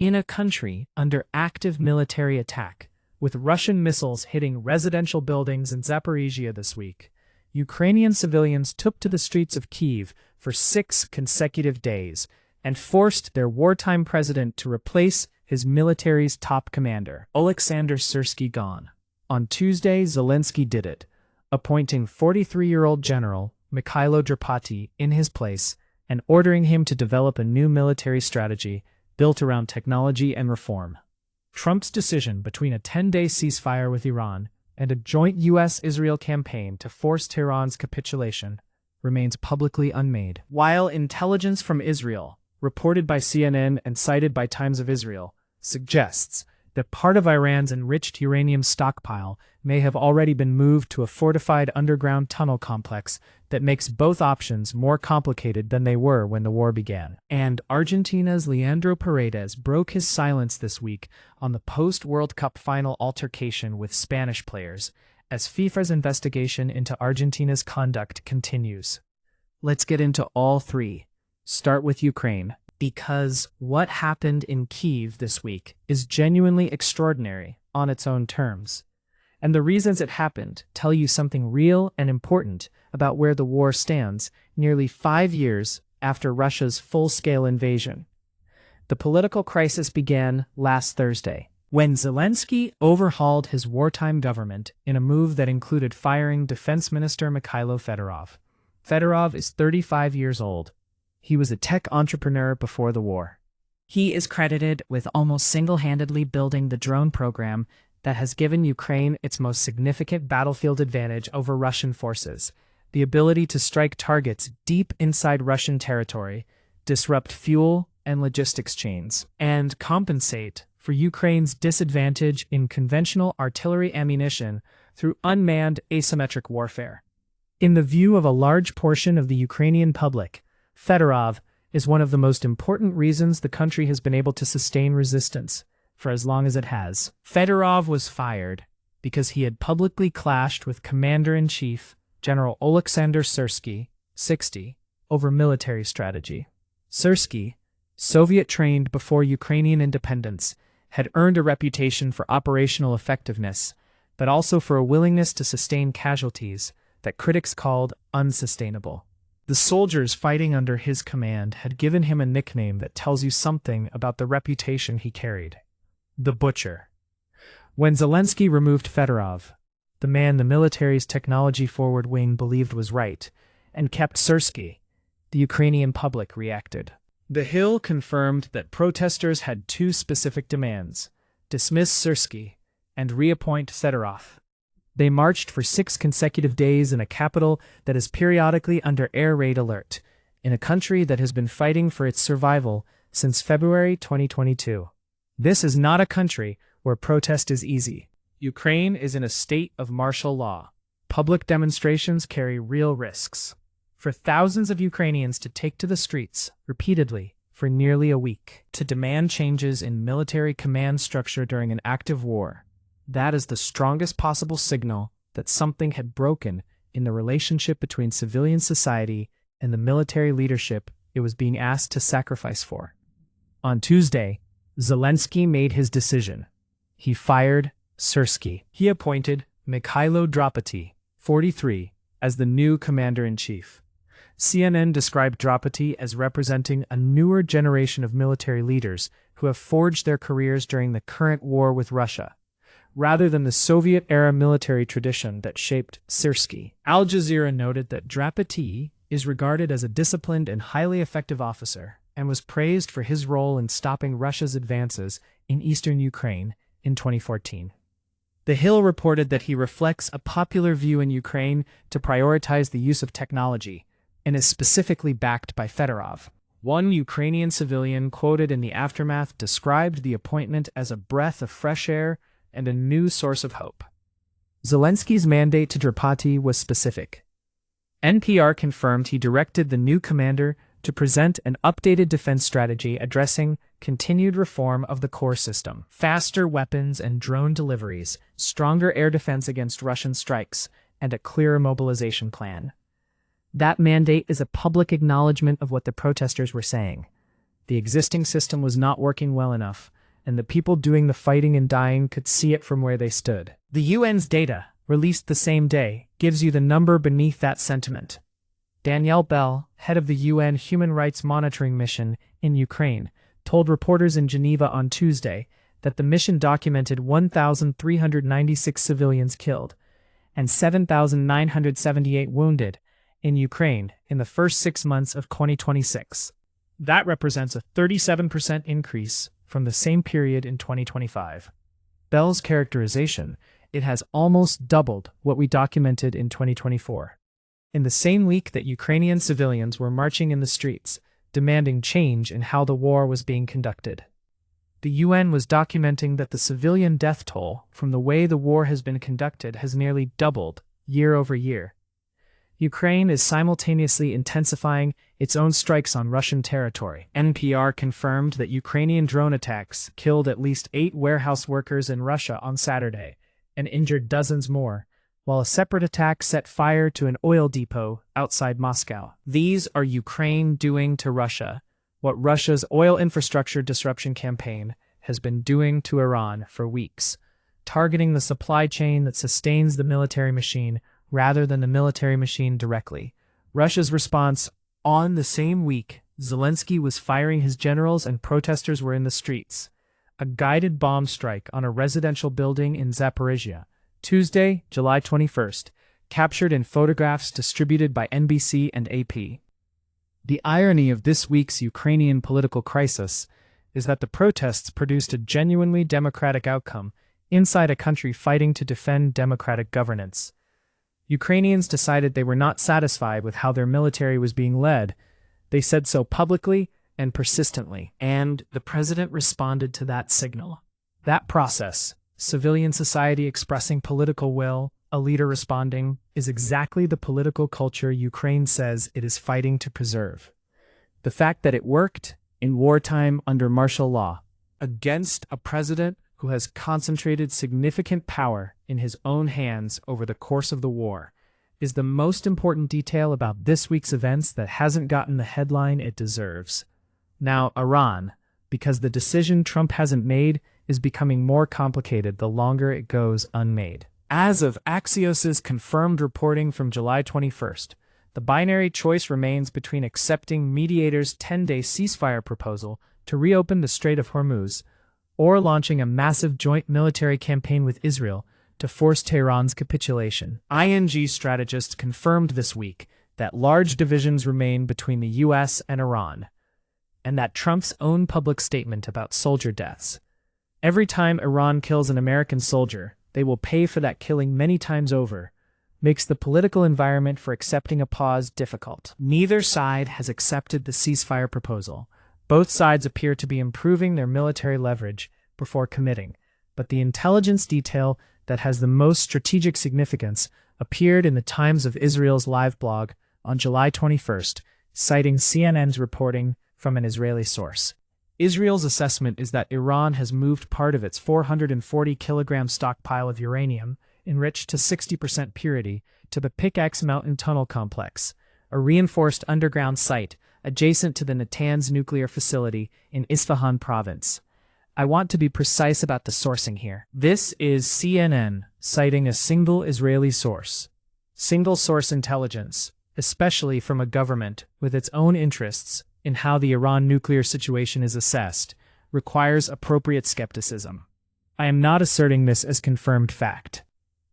In a country under active military attack, with Russian missiles hitting residential buildings in Zaporizhzhia this week, Ukrainian civilians took to the streets of Kyiv for 6 consecutive days and forced their wartime president to replace his military's top commander, Oleksandr Syrskyi, gone. On Tuesday, Zelensky did it, appointing 43-year-old General Mykhailo Drapatyi in his place and ordering him to develop a new military strategy built around technology and reform. Trump's decision between a 10-day ceasefire with Iran and a joint U.S.-Israel campaign to force Tehran's capitulation remains publicly unmade. While intelligence from Israel, reported by CNN and cited by Times of Israel, suggests that part of Iran's enriched uranium stockpile may have already been moved to a fortified underground tunnel complex that makes both options more complicated than they were when the war began. And Argentina's Leandro Paredes broke his silence this week on the post-World Cup final altercation with Spanish players, as FIFA's investigation into Argentina's conduct continues. Let's get into all three. Start with Ukraine, because what happened in Kyiv this week is genuinely extraordinary on its own terms. And the reasons it happened tell you something real and important about where the war stands nearly 5 years after Russia's full-scale invasion. The political crisis began last Thursday, when Zelensky overhauled his wartime government in a move that included firing Defense Minister Mykhailo Fedorov. Fedorov is 35 years old. He was a tech entrepreneur before the war. He is credited with almost single-handedly building the drone program that has given Ukraine its most significant battlefield advantage over Russian forces, the ability to strike targets deep inside Russian territory, disrupt fuel and logistics chains, and compensate for Ukraine's disadvantage in conventional artillery ammunition through unmanned asymmetric warfare. In the view of a large portion of the Ukrainian public, Fedorov is one of the most important reasons the country has been able to sustain resistance for as long as it has. Fedorov was fired because he had publicly clashed with Commander-in-Chief General Oleksandr Syrskyi, 60, over military strategy. Syrskyi, Soviet-trained before Ukrainian independence, had earned a reputation for operational effectiveness, but also for a willingness to sustain casualties that critics called unsustainable. The soldiers fighting under his command had given him a nickname that tells you something about the reputation he carried: the Butcher. When Zelensky removed Fedorov, the man the military's technology-forward wing believed was right, and kept Syrskyi, the Ukrainian public reacted. The Hill confirmed that protesters had 2 specific demands: dismiss Syrskyi and reappoint Fedorov. They marched for 6 consecutive days in a capital that is periodically under air raid alert, in a country that has been fighting for its survival since February 2022. This is not a country where protest is easy. Ukraine is in a state of martial law. Public demonstrations carry real risks. For thousands of Ukrainians to take to the streets repeatedly for nearly a week to demand changes in military command structure during an active war, that is the strongest possible signal that something had broken in the relationship between civilian society and the military leadership it was being asked to sacrifice for. On Tuesday, Zelensky made his decision. He fired Syrskyi. He appointed Mykhailo Drapatyi, 43, as the new commander-in-chief. CNN described Drapatyi as representing a newer generation of military leaders who have forged their careers during the current war with Russia, rather than the Soviet-era military tradition that shaped Syrskyi. Al Jazeera noted that Drapatyi is regarded as a disciplined and highly effective officer and was praised for his role in stopping Russia's advances in eastern Ukraine in 2014. The Hill reported that he reflects a popular view in Ukraine to prioritize the use of technology and is specifically backed by Fedorov. One Ukrainian civilian quoted in the aftermath described the appointment as a breath of fresh air and a new source of hope. Zelensky's mandate to Drapatyi was specific. NPR confirmed he directed the new commander to present an updated defense strategy addressing continued reform of the core system, faster weapons and drone deliveries, stronger air defense against Russian strikes, and a clearer mobilization plan. That mandate is a public acknowledgement of what the protesters were saying. The existing system was not working well enough, and the people doing the fighting and dying could see it from where they stood. The UN's data, released the same day, gives you the number beneath that sentiment. Danielle Bell, head of the UN Human Rights Monitoring Mission in Ukraine, told reporters in Geneva on Tuesday that the mission documented 1,396 civilians killed and 7,978 wounded in Ukraine in the first 6 months of 2026. That represents a 37% increase from the same period in 2025. Bell's characterization: it has almost doubled what we documented in 2024. In the same week that Ukrainian civilians were marching in the streets, demanding change in how the war was being conducted. The UN was documenting that the civilian death toll from the way the war has been conducted has nearly doubled year over year. Ukraine is simultaneously intensifying its own strikes on Russian territory. NPR confirmed that Ukrainian drone attacks killed at least 8 warehouse workers in Russia on Saturday and injured dozens more, while a separate attack set fire to an oil depot outside Moscow. These are Ukraine doing to Russia what Russia's oil infrastructure disruption campaign has been doing to Iran for weeks, targeting the supply chain that sustains the military machine rather than the military machine directly. Russia's response: on the same week, Zelensky was firing his generals and protesters were in the streets. A guided bomb strike on a residential building in Zaporizhzhia, Tuesday, July 21st, captured in photographs distributed by NBC and AP. The irony of this week's Ukrainian political crisis is that the protests produced a genuinely democratic outcome inside a country fighting to defend democratic governance. Ukrainians decided they were not satisfied with how their military was being led. They said so publicly and persistently, and the president responded to that signal. That process, civilian society expressing political will, a leader responding, is exactly the political culture Ukraine says it is fighting to preserve. The fact that it worked in wartime under martial law, against a president who has concentrated significant power in his own hands over the course of the war, is the most important detail about this week's events that hasn't gotten the headline it deserves. Now, Iran, because the decision Trump hasn't made is becoming more complicated the longer it goes unmade. As of Axios's confirmed reporting from July 21st, the binary choice remains between accepting mediators' 10-day ceasefire proposal to reopen the Strait of Hormuz or launching a massive joint military campaign with Israel to force Tehran's capitulation. ING strategists confirmed this week that large divisions remain between the US and Iran, and that Trump's own public statement about soldier deaths: every time Iran kills an American soldier, they will pay for that killing many times over, makes the political environment for accepting a pause difficult. Neither side has accepted the ceasefire proposal. Both sides appear to be improving their military leverage before committing, but the intelligence detail that has the most strategic significance appeared in the Times of Israel's live blog on July 21st, citing CNN's reporting from an Israeli source. Israel's assessment is that Iran has moved part of its 440-kilogram stockpile of uranium, enriched to 60% purity, to the Pickaxe Mountain Tunnel Complex, a reinforced underground site adjacent to the Natanz nuclear facility in Isfahan province. I want to be precise about the sourcing here. This is CNN citing a single Israeli source. Single-source intelligence, especially from a government with its own interests in how the Iran nuclear situation is assessed, requires appropriate skepticism. I am not asserting this as confirmed fact.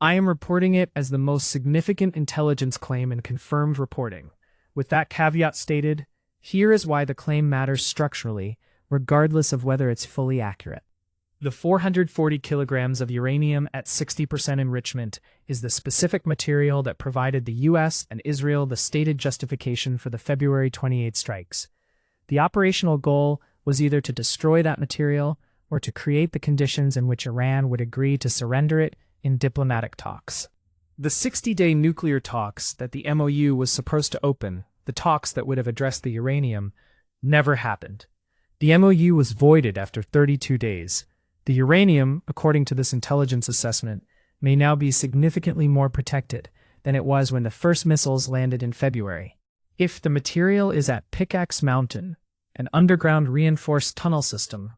I am reporting it as the most significant intelligence claim in confirmed reporting. With that caveat stated, here is why the claim matters structurally, regardless of whether it's fully accurate. The 440 kilograms of uranium at 60% enrichment is the specific material that provided the US and Israel the stated justification for the February 28 strikes. The operational goal was either to destroy that material or to create the conditions in which Iran would agree to surrender it in diplomatic talks. The 60-day nuclear talks that the MOU was supposed to open, the talks that would have addressed the uranium, never happened. The MOU was voided after 32 days. The uranium, according to this intelligence assessment, may now be significantly more protected than it was when the first missiles landed in February. If the material is at Pickaxe Mountain, an underground reinforced tunnel system,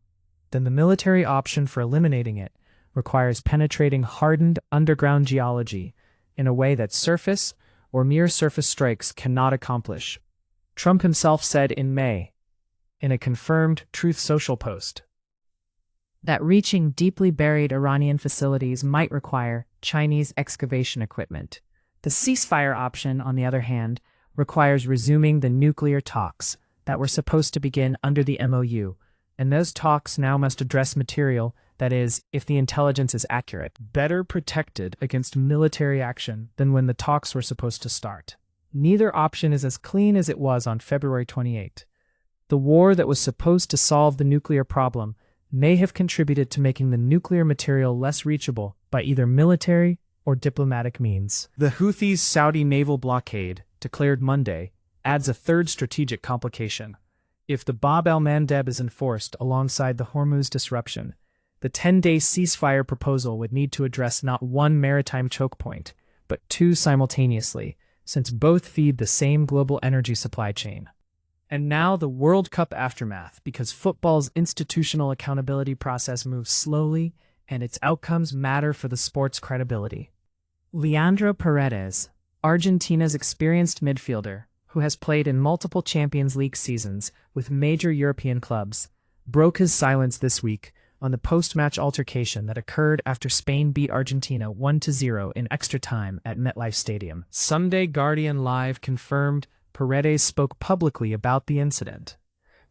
then the military option for eliminating it requires penetrating hardened underground geology in a way that surface or mere surface strikes cannot accomplish. Trump himself said in May, in a confirmed Truth Social post, that reaching deeply buried Iranian facilities might require Chinese excavation equipment. The ceasefire option, on the other hand, requires resuming the nuclear talks that were supposed to begin under the MOU, and those talks now must address material that is, if the intelligence is accurate, better protected against military action than when the talks were supposed to start. Neither option is as clean as it was on February 28. The war that was supposed to solve the nuclear problem may have contributed to making the nuclear material less reachable by either military or diplomatic means. The Houthis' Saudi naval blockade, declared Monday, adds a third strategic complication. If the Bab el-Mandeb is enforced alongside the Hormuz disruption, the 10-day ceasefire proposal would need to address not one maritime choke point, but two simultaneously, since both feed the same global energy supply chain. And now the World Cup aftermath, because football's institutional accountability process moves slowly and its outcomes matter for the sport's credibility. Leandro Paredes, Argentina's experienced midfielder, who has played in multiple Champions League seasons with major European clubs, broke his silence this week on the post-match altercation that occurred after Spain beat Argentina 1-0 in extra time at MetLife Stadium. Sunday Guardian Live confirmed Paredes spoke publicly about the incident.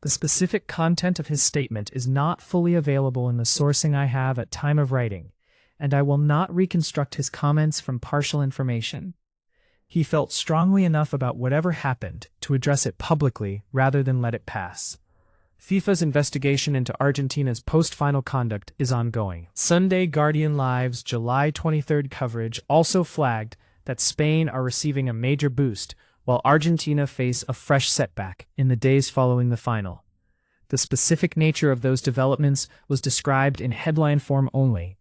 The specific content of his statement is not fully available in the sourcing I have at time of writing, and I will not reconstruct his comments from partial information. He felt strongly enough about whatever happened to address it publicly rather than let it pass. FIFA's investigation into Argentina's post-final conduct is ongoing. Sunday Guardian Live's July 23 coverage also flagged that Spain are receiving a major boost while Argentina face a fresh setback in the days following the final. The specific nature of those developments was described in headline form only,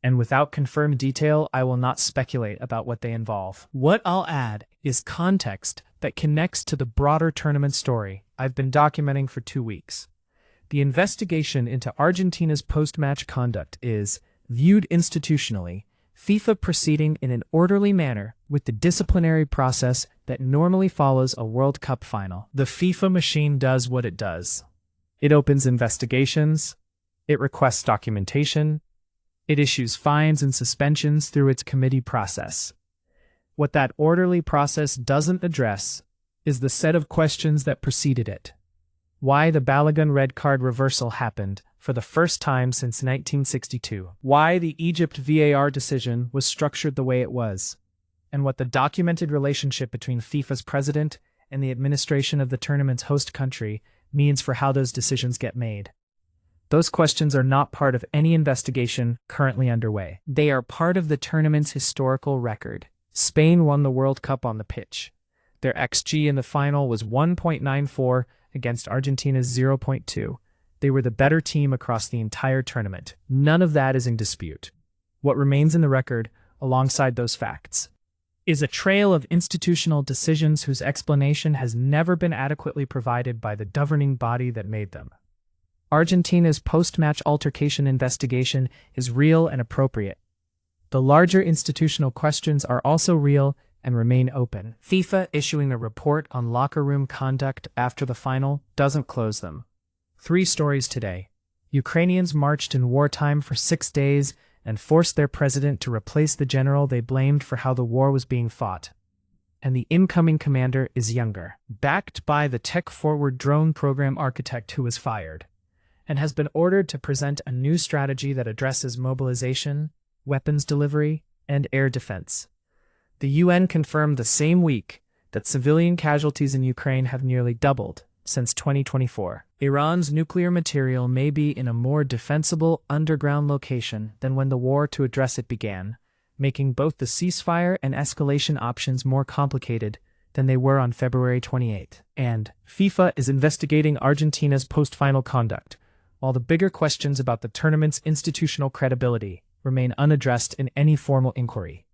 and without confirmed detail, I will not speculate about what they involve. What I'll add is context that connects to the broader tournament story I've been documenting for 2 weeks. The investigation into Argentina's post-match conduct is, viewed institutionally, FIFA proceeding in an orderly manner with the disciplinary process that normally follows a World Cup final. The FIFA machine does what it does. It opens investigations, it requests documentation, it issues fines and suspensions through its committee process. What that orderly process doesn't address is the set of questions that preceded it. Why the Balogun red card reversal happened for the first time since 1962. Why the Egypt VAR decision was structured the way it was. And what the documented relationship between FIFA's president and the administration of the tournament's host country means for how those decisions get made. Those questions are not part of any investigation currently underway. They are part of the tournament's historical record. Spain won the World Cup on the pitch. Their XG in the final was 1.94 against Argentina's 0.2. They were the better team across the entire tournament. None of that is in dispute. What remains in the record, alongside those facts, is a trail of institutional decisions whose explanation has never been adequately provided by the governing body that made them. Argentina's post-match altercation investigation is real and appropriate. The larger institutional questions are also real and remain open. FIFA issuing a report on locker room conduct after the final doesn't close them. 3 stories today. Ukrainians marched in wartime for 6 days and forced their president to replace the general they blamed for how the war was being fought. And the incoming commander is younger, backed by the tech-forward drone program architect who was fired, and has been ordered to present a new strategy that addresses mobilization, weapons delivery, and air defense. The UN confirmed the same week that civilian casualties in Ukraine have nearly doubled since 2024. Iran's nuclear material may be in a more defensible underground location than when the war to address it began, making both the ceasefire and escalation options more complicated than they were on February 28. And FIFA is investigating Argentina's post-final conduct, while the bigger questions about the tournament's institutional credibility remain unaddressed in any formal inquiry.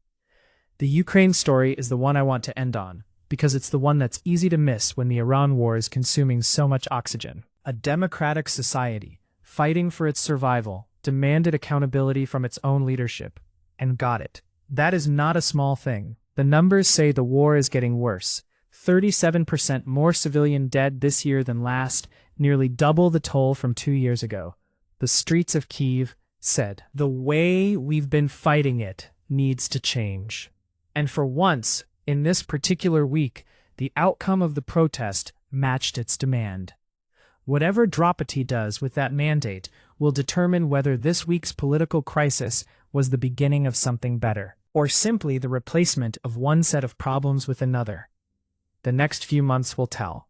The Ukraine story is the one I want to end on, because it's the one that's easy to miss when the Iran war is consuming so much oxygen. A democratic society, fighting for its survival, demanded accountability from its own leadership, and got it. That is not a small thing. The numbers say the war is getting worse. 37% more civilian dead this year than last, nearly double the toll from 2 years ago. The streets of Kyiv said, "The way we've been fighting it needs to change." And for once, in this particular week, the outcome of the protest matched its demand. Whatever Drapatyi does with that mandate will determine whether this week's political crisis was the beginning of something better, or simply the replacement of one set of problems with another. The next few months will tell.